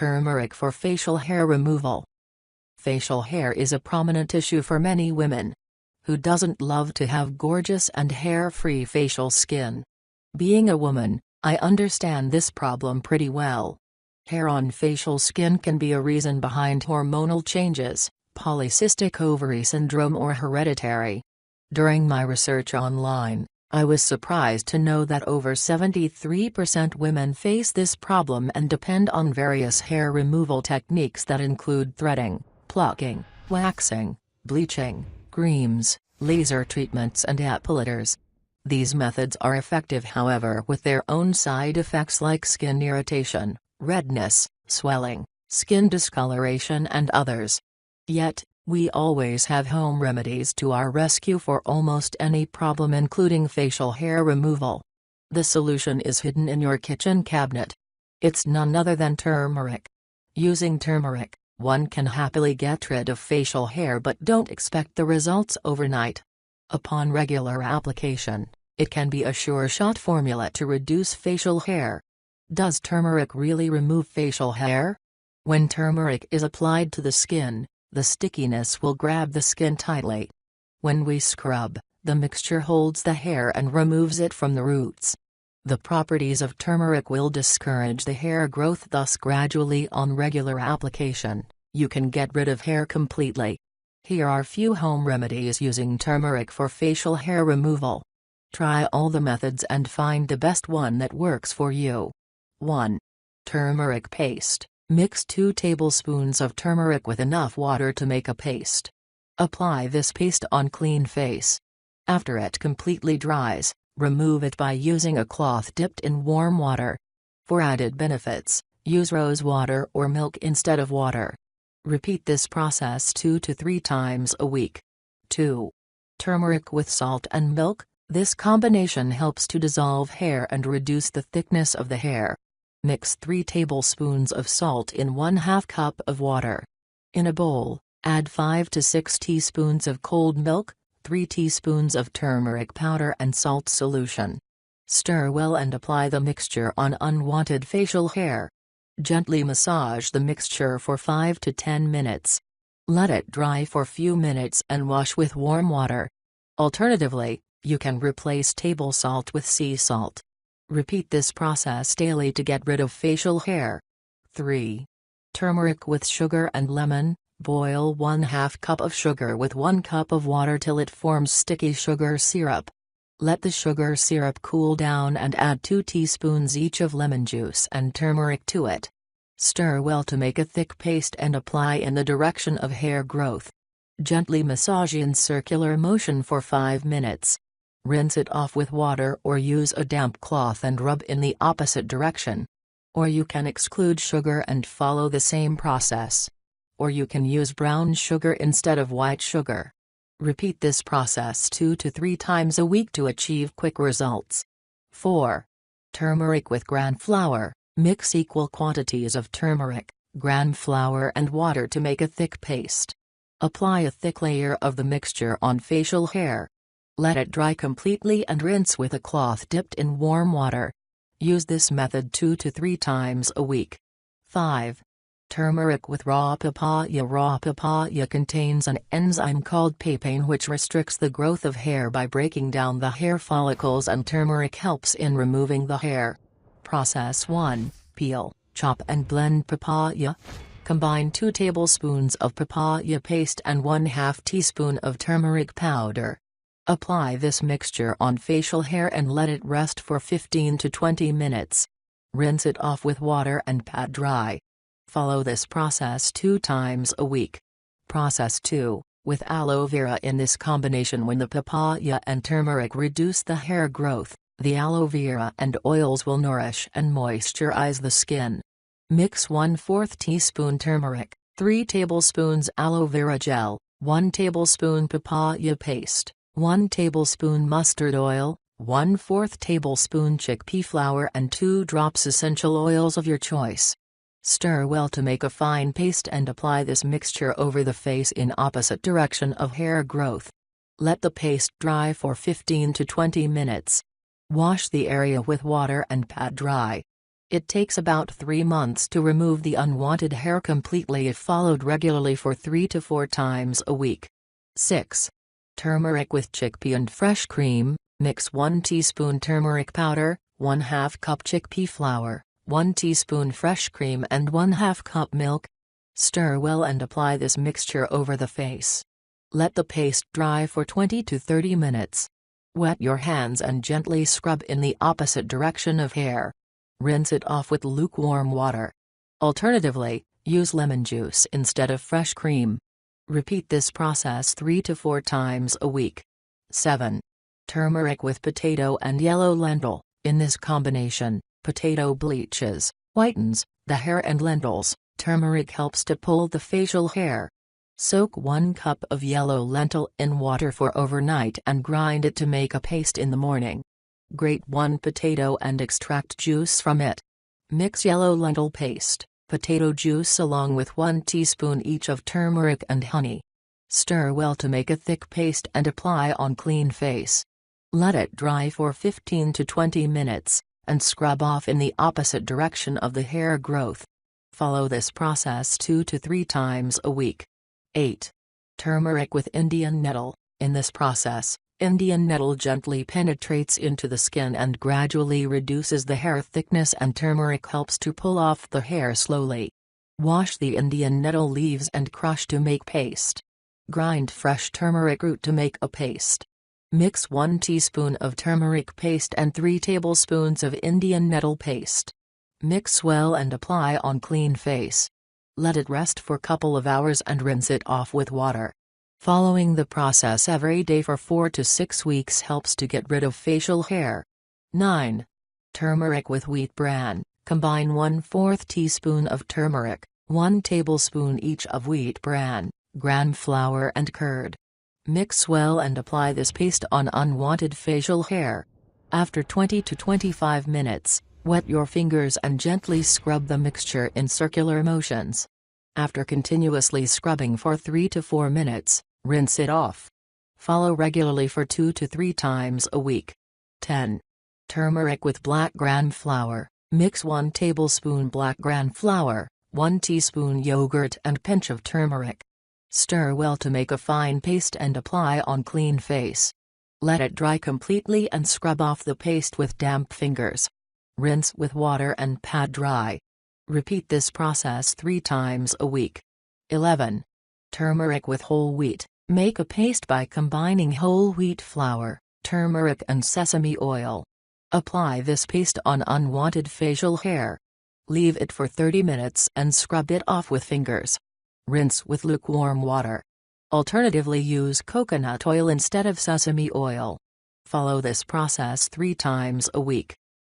Turmeric for facial hair removal. Facial hair is a prominent issue for many women. Who doesn't love to have gorgeous and hair-free facial skin? Being a woman, I understand this problem pretty well. Hair on facial skin can be a reason behind hormonal changes, polycystic ovary syndrome or hereditary. During my research online, I was surprised to know that over 73% women face this problem and depend on various hair removal techniques that include threading, plucking, waxing, bleaching, creams, laser treatments and epilators. These methods are effective, however, with their own side effects like skin irritation, redness, swelling, skin discoloration and others. Yet, we always have home remedies to our rescue for almost any problem, including facial hair removal. The solution is hidden in your kitchen cabinet. It's none other than turmeric. Using turmeric, one can happily get rid of facial hair, but don't expect the results overnight. Upon regular application, it can be a sure-shot formula to reduce facial hair. Does turmeric really remove facial hair? When turmeric is applied to the skin, the stickiness will grab the skin tightly. When we scrub, the mixture holds the hair and removes it from the roots. The properties of turmeric will discourage the hair growth, thus gradually on regular application, you can get rid of hair completely. Here are few home remedies using turmeric for facial hair removal. Try all the methods and find the best one that works for you. 1. Turmeric paste. Mix 2 tablespoons of turmeric with enough water to make a paste. Apply this paste on clean face. After it completely dries, remove it by using a cloth dipped in warm water. For added benefits, use rose water or milk instead of water. Repeat this process 2 to 3 times a week. 2. Turmeric with salt and milk. This combination helps to dissolve hair and reduce the thickness of the hair. Mix 3 tablespoons of salt in 1/2 cup of water. In a bowl, add 5 to 6 teaspoons of cold milk, 3 teaspoons of turmeric powder and salt solution. Stir well and apply the mixture on unwanted facial hair. Gently massage the mixture for 5 to 10 minutes. Let it dry for few minutes and wash with warm water. Alternatively, you can replace table salt with sea salt. Repeat this process daily to get rid of facial hair. 3. Turmeric with sugar and lemon. Boil 1/2 cup of sugar with 1 cup of water till it forms sticky sugar syrup. Let the sugar syrup cool down and add 2 teaspoons each of lemon juice and turmeric to it. Stir well to make a thick paste and apply in the direction of hair growth. Gently massage in circular motion for 5 minutes. Rinse it off with water or use a damp cloth and rub in the opposite direction. Or you can exclude sugar and follow the same process. Or you can use brown sugar instead of white sugar. Repeat this process 2 to 3 times a week to achieve quick results. 4. Turmeric with gram flour. Mix equal quantities of turmeric, gram flour and water to make a thick paste. Apply a thick layer of the mixture on facial hair. Let it dry completely and rinse with a cloth dipped in warm water. Use this method 2 to 3 times a week. 5. Turmeric with raw papaya. Raw papaya contains an enzyme called papain which restricts the growth of hair by breaking down the hair follicles, and turmeric helps in removing the hair. Process 1. Peel, chop and blend papaya. Combine 2 tablespoons of papaya paste and 1/2 teaspoon of turmeric powder. Apply this mixture on facial hair and let it rest for 15 to 20 minutes. Rinse it off with water and pat dry. Follow this process 2 times a week. Process 2, with aloe vera. In this combination, when the papaya and turmeric reduce the hair growth, the aloe vera and oils will nourish and moisturize the skin. Mix 1/4 teaspoon turmeric, 3 tablespoons aloe vera gel, 1 tablespoon papaya paste, 1 tablespoon mustard oil, 1/4 tablespoon chickpea flour and 2 drops essential oils of your choice. Stir well to make a fine paste and apply this mixture over the face in opposite direction of hair growth. Let the paste dry for 15 to 20 minutes. Wash the area with water and pat dry. It takes about 3 months to remove the unwanted hair completely if followed regularly for 3 to 4 times a week. 6. Turmeric with chickpea and fresh cream. Mix 1 teaspoon turmeric powder, 1/2 cup chickpea flour, 1 teaspoon fresh cream and 1/2 cup milk. Stir well and apply this mixture over the face. Let the paste dry for 20 to 30 minutes. Wet your hands and gently scrub in the opposite direction of hair. Rinse it off with lukewarm water. Alternatively, use lemon juice instead of fresh cream. Repeat this process 3 to 4 times a week. 7. Turmeric with potato and yellow lentil. In this combination, potato bleaches, whitens, the hair and lentils. Turmeric helps to pull the facial hair. Soak 1 cup of yellow lentil in water for overnight and grind it to make a paste in the morning. Grate 1 potato and extract juice from it. Mix yellow lentil paste, potato juice along with 1 teaspoon each of turmeric and honey. Stir well to make a thick paste and apply on clean face. Let it dry for 15 to 20 minutes, and scrub off in the opposite direction of the hair growth. Follow this process 2 to 3 times a week. 8. Turmeric with Indian nettle. In this process, Indian nettle gently penetrates into the skin and gradually reduces the hair thickness, and turmeric helps to pull off the hair slowly. Wash the Indian nettle leaves and crush to make paste. Grind fresh turmeric root to make a paste. Mix 1 teaspoon of turmeric paste and 3 tablespoons of Indian nettle paste. Mix well and apply on clean face. Let it rest for couple of hours and rinse it off with water. Following the process every day for 4 to 6 weeks helps to get rid of facial hair. 9. Turmeric with wheat bran. Combine 1/4 teaspoon of turmeric, 1 tablespoon each of wheat bran, gram flour and curd. Mix well and apply this paste on unwanted facial hair. After 20 to 25 minutes, wet your fingers and gently scrub the mixture in circular motions. After continuously scrubbing for 3 to 4 minutes, rinse it off. Follow regularly for 2 to 3 times a week. 10. Turmeric with black gram flour. Mix 1 tablespoon black gram flour, 1 teaspoon yogurt and pinch of turmeric. Stir well to make a fine paste and apply on clean face. Let it dry completely and scrub off the paste with damp fingers. Rinse with water and pat dry. Repeat this process 3 times a week. 11. Turmeric with whole wheat. Make a paste by combining whole wheat flour, turmeric and sesame oil. Apply this paste on unwanted facial hair. Leave it for 30 minutes and scrub it off with fingers. Rinse with lukewarm water. Alternatively, use coconut oil instead of sesame oil. Follow this process 3 times a week.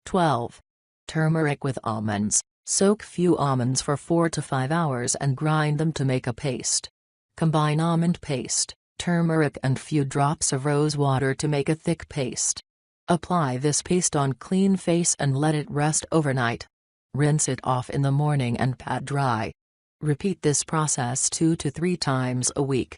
12. Turmeric with almonds. Soak few almonds for 4 to 5 hours and grind them to make a paste. Combine almond paste, turmeric and few drops of rose water to make a thick paste. Apply this paste on clean face and let it rest overnight. Rinse it off in the morning and pat dry. Repeat this process 2 to 3 times a week.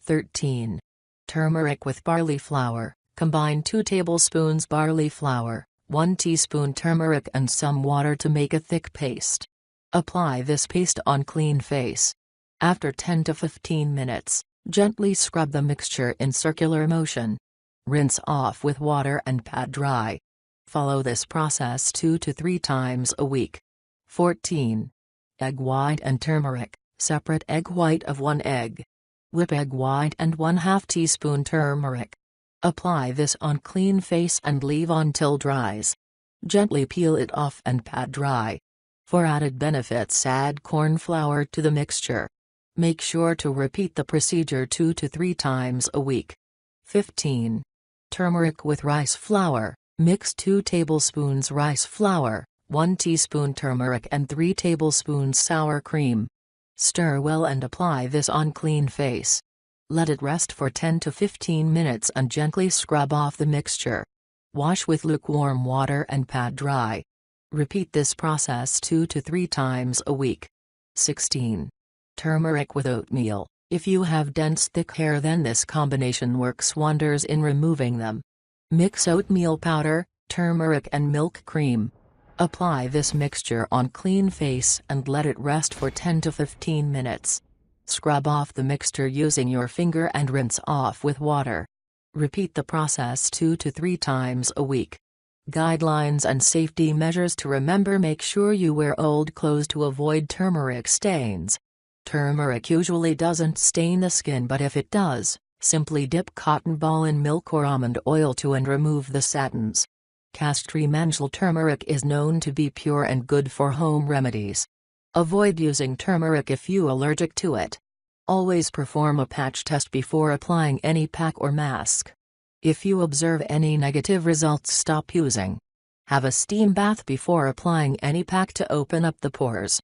13. Turmeric with barley flour. Combine 2 tablespoons barley flour, 1 teaspoon turmeric and some water to make a thick paste. Apply this paste on clean face. After 10 to 15 minutes, gently scrub the mixture in circular motion. Rinse off with water and pat dry. Follow this process 2 to 3 times a week. 14. Egg white and turmeric. Separate egg white of 1 egg. Whip egg white and 1/2 teaspoon turmeric. Apply this on clean face and leave until dries. Gently peel it off and pat dry. For added benefits, add corn flour to the mixture. Make sure to repeat the procedure 2 to 3 times a week. 15. Turmeric with rice flour. Mix 2 tablespoons rice flour, 1 teaspoon turmeric and 3 tablespoons sour cream. Stir well and apply this on clean face. Let it rest for 10 to 15 minutes and gently scrub off the mixture. Wash with lukewarm water and pat dry. Repeat this process 2 to 3 times a week. 16. Turmeric with oatmeal. If you have dense thick hair, then this combination works wonders in removing them. Mix oatmeal powder, turmeric and milk cream. Apply this mixture on clean face and let it rest for 10 to 15 minutes. Scrub off the mixture using your finger and rinse off with water. Repeat the process 2 to 3 times a week. Guidelines and safety measures to remember: make sure you wear old clothes to avoid turmeric stains. Turmeric usually doesn't stain the skin, but if it does, simply dip cotton ball in milk or almond oil and remove the satins. Customary turmeric is known to be pure and good for home remedies. Avoid using turmeric if you're allergic to it. Always perform a patch test before applying any pack or mask. If you observe any negative results, stop using. Have a steam bath before applying any pack to open up the pores.